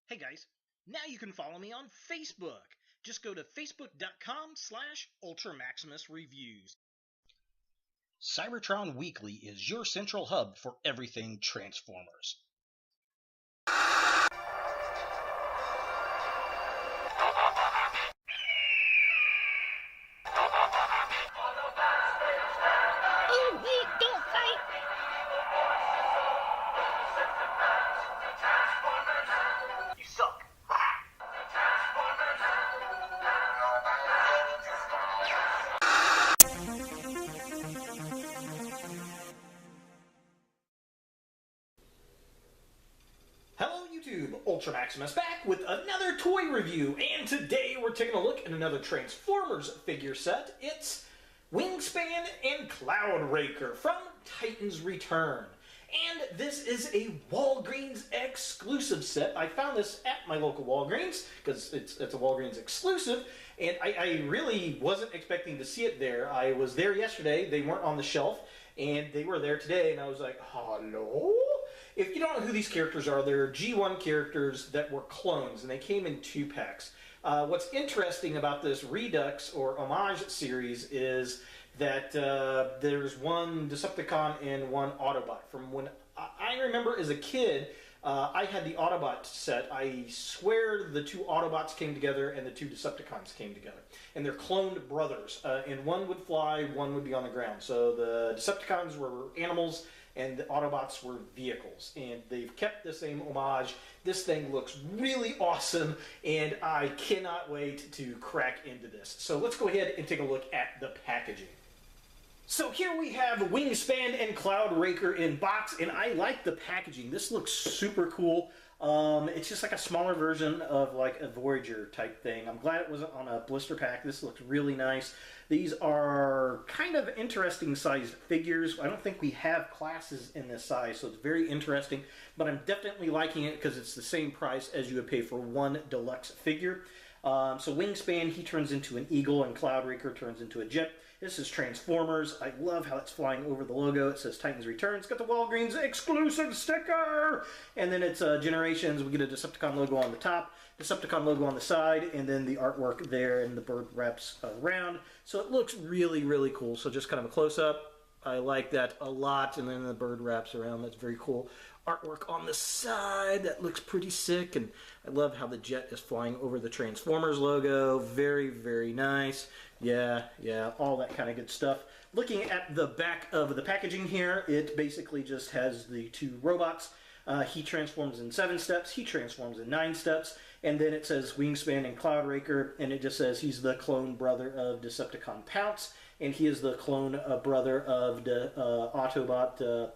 Hey guys, now you can follow me on Facebook. Just go to facebook.com/UltraMaximusReviews. Cybertron Weekly is your central hub for everything Transformers. Oh, wait, don't fight! You suck. Hello YouTube, Ultra Maximus back with another toy review, and today we're taking a look at another Transformers figure set. It's Wingspan and Cloudraker from Titan's Return. And this is a Walgreens exclusive set. I found this at my local Walgreens, because it's a Walgreens exclusive, and I really wasn't expecting to see it there. I was there yesterday, they weren't on the shelf, and they were there today, and I was like, hello? If you don't know who these characters are, they're G1 characters that were clones, and they came in 2-packs. What's interesting about this Redux or Homage series is that there's one Decepticon and one Autobot. From when I remember as a kid, I had the Autobot set. I swear the two Autobots came together and the two Decepticons came together. And they're cloned brothers. And one would fly, one would be on the ground. So the Decepticons were animals and the Autobots were vehicles. And they've kept the same homage. This thing looks really awesome, and I cannot wait to crack into this. So let's go ahead and take a look at the packaging. So here we have Wingspan and Cloudraker in box, and I like the packaging. This looks super cool. It's just like a smaller version of like a Voyager type thing. I'm glad it wasn't on a blister pack. This looks really nice. These are kind of interesting sized figures. I don't think we have classes in this size, so it's very interesting. But I'm definitely liking it because it's the same price as you would pay for one deluxe figure. So Wingspan, he turns into an eagle, and Cloudraker turns into a jet. This is Transformers. I love how it's flying over the logo. It says Titan's Return. It's got the Walgreens exclusive sticker! And then it's Generations. We get a Decepticon logo on the top, Decepticon logo on the side, and then the artwork there, and the bird wraps around. So it looks really, really cool. So just kind of a close-up. I like that a lot, and then the bird wraps around. That's very cool. Artwork on the side, that looks pretty sick, and I love how the jet is flying over the Transformers logo. Very, very nice. Yeah, all that kind of good stuff. Looking at the back of the packaging here, it basically just has the two robots. He transforms in 7 steps, he transforms in 9 steps, and then it says Wingspan and Cloudraker, and it just says he's the clone brother of Decepticon Pounce, and he is the clone brother of the Autobot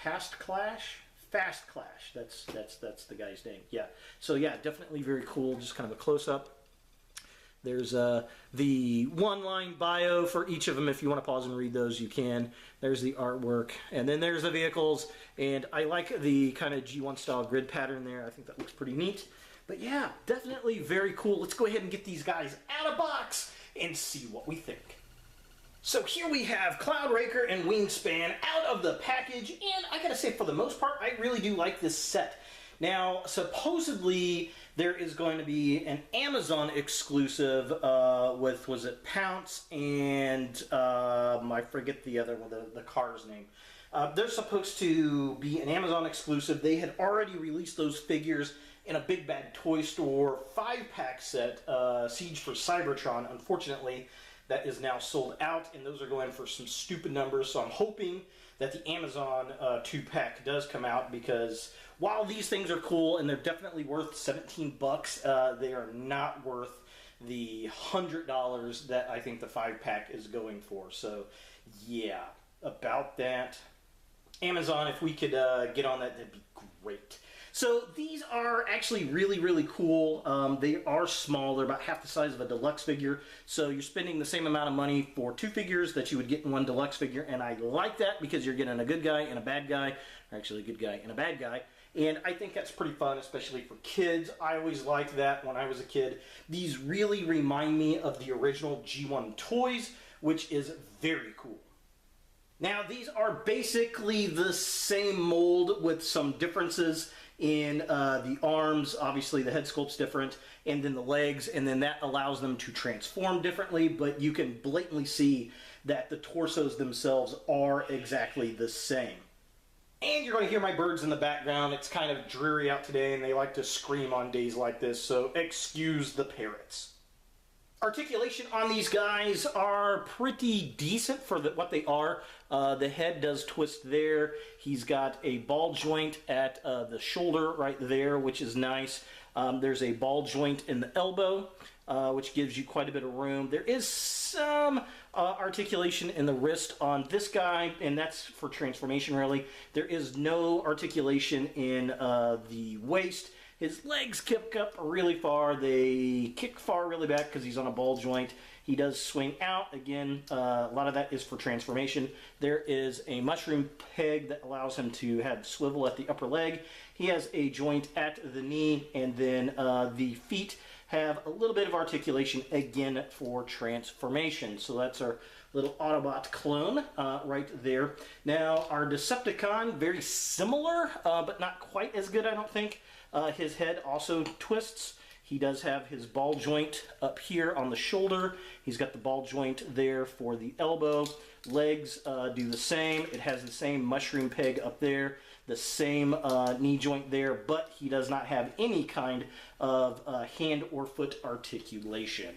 Fast Clash. That's the guy's name. Yeah. So yeah, definitely very cool. Just kind of a close up. There's the one-line bio for each of them. If you want to pause and read those, you can. There's the artwork, and then there's the vehicles. And I like the kind of G1 style grid pattern there. I think that looks pretty neat. But yeah, definitely very cool. Let's go ahead and get these guys out of box and see what we think. So here we have Cloudraker and Wingspan out of the package, and I gotta say, for the most part, I really do like this set. Now, supposedly, there is going to be an Amazon exclusive with, was it Pounce and, I forget the other one, the car's name. They're supposed to be an Amazon exclusive. They had already released those figures in a Big Bad Toy Store 5-pack set, Siege for Cybertron. Unfortunately, that is now sold out, and those are going for some stupid numbers, so I'm hoping that the Amazon 2-pack does come out, because while these things are cool and they're definitely worth 17 bucks, they are not worth the $100 that I think the 5-pack is going for. So yeah, about that. Amazon, if we could get on that, that'd be great. So these are actually really, really cool. They are small. They're about half the size of a deluxe figure. So you're spending the same amount of money for 2 figures that you would get in one deluxe figure. And I like that because you're getting a good guy and a bad guy. Or actually a good guy and a bad guy. And I think that's pretty fun, especially for kids. I always liked that when I was a kid. These really remind me of the original G1 toys, which is very cool. Now, these are basically the same mold with some differences in the arms. Obviously, the head sculpt's different, and then the legs, and then that allows them to transform differently, but you can blatantly see that the torsos themselves are exactly the same. And you're going to hear my birds in the background. It's kind of dreary out today, and they like to scream on days like this, so excuse the parrots. Articulation on these guys are pretty decent for what they are. The head does twist there. He's got a ball joint at the shoulder right there, which is nice. There's a ball joint in the elbow, which gives you quite a bit of room. There is some articulation in the wrist on this guy, and that's for transformation, really. There is no articulation in the waist. His legs kick up really far. They kick far really back because he's on a ball joint. He does swing out. Again, a lot of that is for transformation. There is a mushroom peg that allows him to have swivel at the upper leg. He has a joint at the knee, and then the feet have a little bit of articulation, again, for transformation. So that's our little Autobot clone right there. Now, our Decepticon, very similar, but not quite as good, I don't think. His head also twists. He does have his ball joint up here on the shoulder. He's got the ball joint there for the elbow. Legs do the same. It has the same mushroom peg up there, the same knee joint there, but he does not have any kind of hand or foot articulation.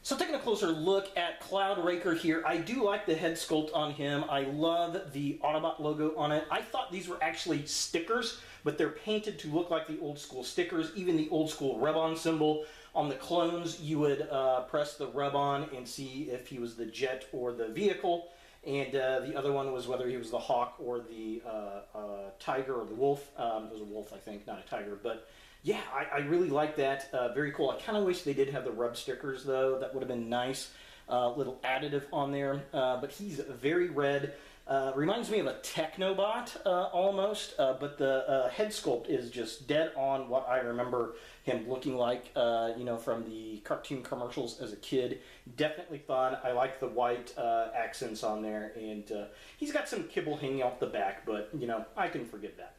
So taking a closer look at Cloudraker here, I do like the head sculpt on him. I love the Autobot logo on it. I thought these were actually stickers, but they're painted to look like the old school stickers. Even the old school rub-on symbol on the clones, you would press the rub-on and see if he was the jet or the vehicle. And the other one was whether he was the hawk or the tiger or the wolf. It was a wolf, I think, not a tiger. But yeah, I really like that. Very cool. I kind of wish they did have the rub stickers, though. That would have been nice. Little additive on there. But he's very red. Reminds me of a Technobot, almost. But the head sculpt is just dead on what I remember him looking like, you know, from the cartoon commercials as a kid. Definitely fun. I like the white accents on there. And he's got some kibble hanging off the back, but, you know, I can forgive that.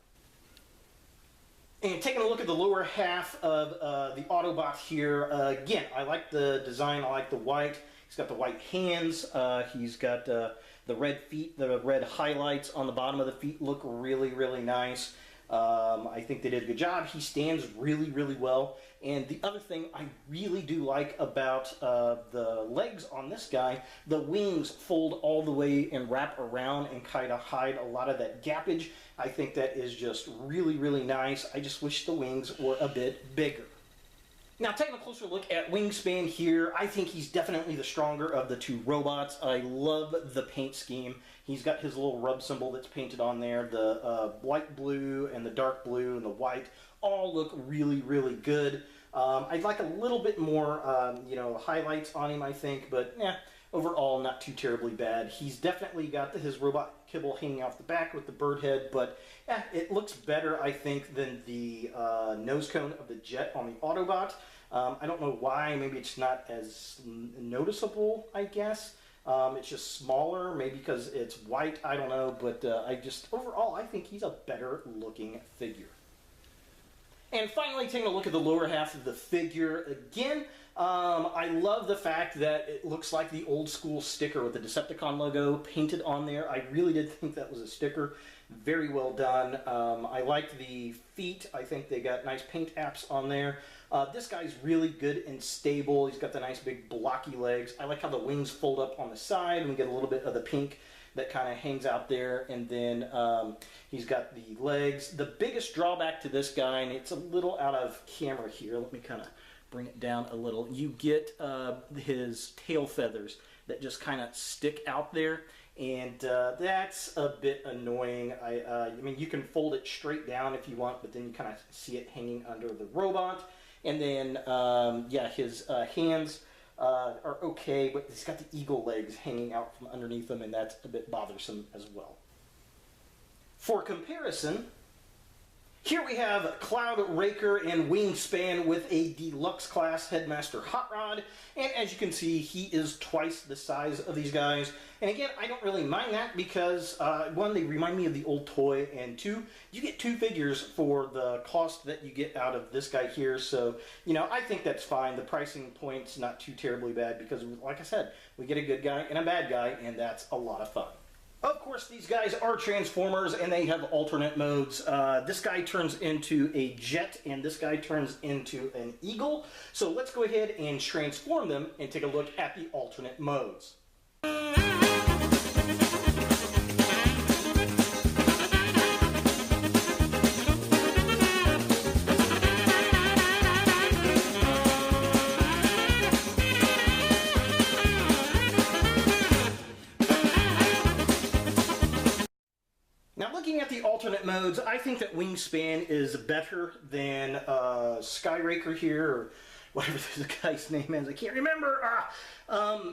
And taking a look at the lower half of the Autobot here, again, I like the design, I like the white. He's got the white hands, he's got the red feet, the red highlights on the bottom of the feet look really, really nice. I think they did a good job. He stands really, really well. And the other thing I really do like about the legs on this guy, the wings fold all the way and wrap around and kind of hide a lot of that gappage. I think that is just really, really nice. I just wish the wings were a bit bigger. Now, taking a closer look at Wingspan here, I think he's definitely the stronger of the two robots. I love the paint scheme. He's got his little rub symbol that's painted on there. The light blue and the dark blue and the white all look really, really good. I'd like a little bit more, you know, highlights on him, I think, but yeah, overall not too terribly bad. He's definitely got his robot kibble hanging off the back with the bird head, but yeah, it looks better, I think, than the nose cone of the jet on the Autobot. I don't know why. Maybe it's not as noticeable, I guess. It's just smaller, maybe because it's white, I don't know, but overall, I think he's a better looking figure. And finally, taking a look at the lower half of the figure again, I love the fact that it looks like the old school sticker with the Decepticon logo painted on there. I really did think that was a sticker. Very well done. I like the feet. I think they got nice paint apps on there. This guy's really good and stable. He's got the nice big blocky legs. I like how the wings fold up on the side and we get a little bit of the pink that kind of hangs out there, and then he's got the legs. The biggest drawback to this guy, and it's a little out of camera here, let me kind of bring it down a little, you get his tail feathers that just kind of stick out there, and that's a bit annoying. I mean, you can fold it straight down if you want, but then you kind of see it hanging under the robot. And then, yeah, his hands are okay, but he's got the eagle legs hanging out from underneath him, and that's a bit bothersome as well. For comparison, Here we have Cloudraker and Wingspan with a deluxe class Headmaster Hot Rod, and as you can see, he is twice the size of these guys. And again, I don't really mind that because, one, they remind me of the old toy, and two, you get 2 figures for the cost that you get out of this guy here, so, you know, I think that's fine. The pricing point's not too terribly bad because, like I said, we get a good guy and a bad guy, and that's a lot of fun. Of course, these guys are Transformers, and they have alternate modes. This guy turns into a jet, and this guy turns into an eagle. So let's go ahead and transform them and take a look at the alternate modes. Now, looking at the alternate modes, I think that Wingspan is better than Skyraker here, or whatever the guy's name is. I can't remember.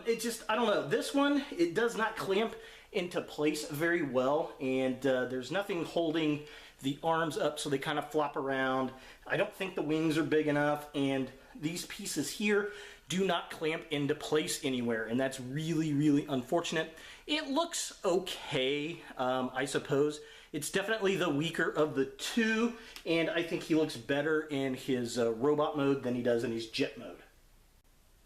It just, I don't know. This one, it does not clamp into place very well, and there's nothing holding the arms up, so they kind of flop around. I don't think the wings are big enough, and these pieces here do not clamp into place anywhere, and that's really, really unfortunate. It looks okay, I suppose. It's definitely the weaker of the two, and I think he looks better in his robot mode than he does in his jet mode.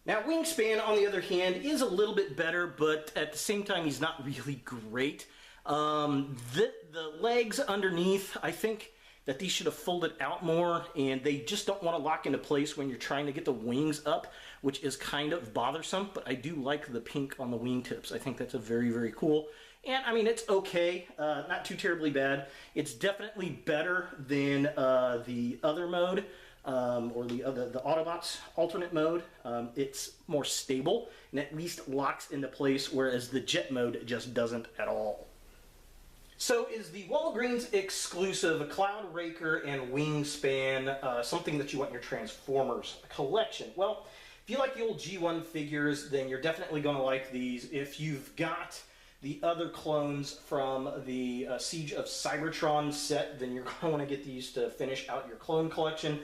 Now, Wingspan, on the other hand, is a little bit better, but at the same time, he's not really great. The legs underneath, I think that these should have folded out more, and they just don't want to lock into place when you're trying to get the wings up, which is kind of bothersome, but I do like the pink on the wingtips. I think that's a very, very cool. And, I mean, it's okay, not too terribly bad. It's definitely better than the other mode, or the Autobots alternate mode. It's more stable, and at least locks into place, whereas the jet mode just doesn't at all. So is the Walgreens exclusive Cloudraker and Wingspan something that you want in your Transformers collection? Well, if you like the old G1 figures, then you're definitely going to like these. If you've got the other clones from the Siege of Cybertron set, then you're going to want to get these to finish out your clone collection.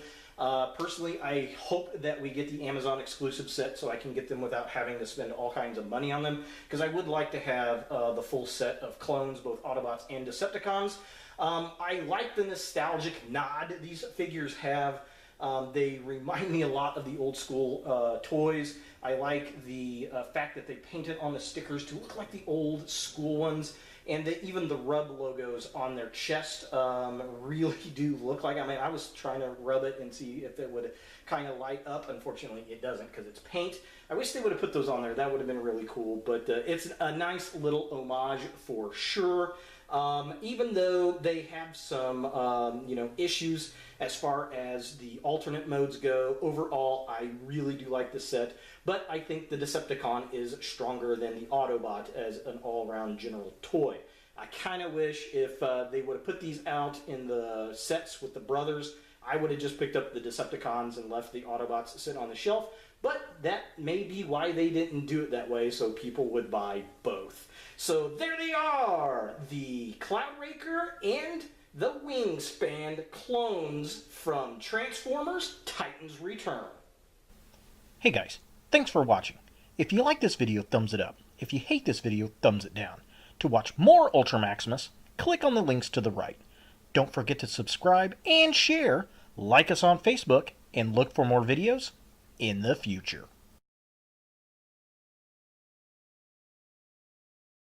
Personally, I hope that we get the Amazon exclusive set so I can get them without having to spend all kinds of money on them, because I would like to have the full set of clones, both Autobots and Decepticons. I like the nostalgic nod these figures have. They remind me a lot of the old school toys. I like the fact that they painted on the stickers to look like the old school ones, and that even the rub logos on their chest really do look like, I mean, I was trying to rub it and see if it would kind of light up. Unfortunately, it doesn't because it's paint. I wish they would have put those on there. That would have been really cool, but it's a nice little homage for sure. Even though they have some, issues as far as the alternate modes go, overall, I really do like the set, but I think the Decepticon is stronger than the Autobot as an all-around general toy. I kind of wish if they would have put these out in the sets with the brothers, I would have just picked up the Decepticons and left the Autobots sit on the shelf, but that may be why they didn't do it that way, so people would buy both. So there they are, the Cloudraker and the Wingspan clones from Transformers Titans Return. Hey guys, thanks for watching. If you like this video, thumbs it up. If you hate this video, thumbs it down. To watch more Ultra Maximus, click on the links to the right. Don't forget to subscribe and share, like us on Facebook, and look for more videos in the future.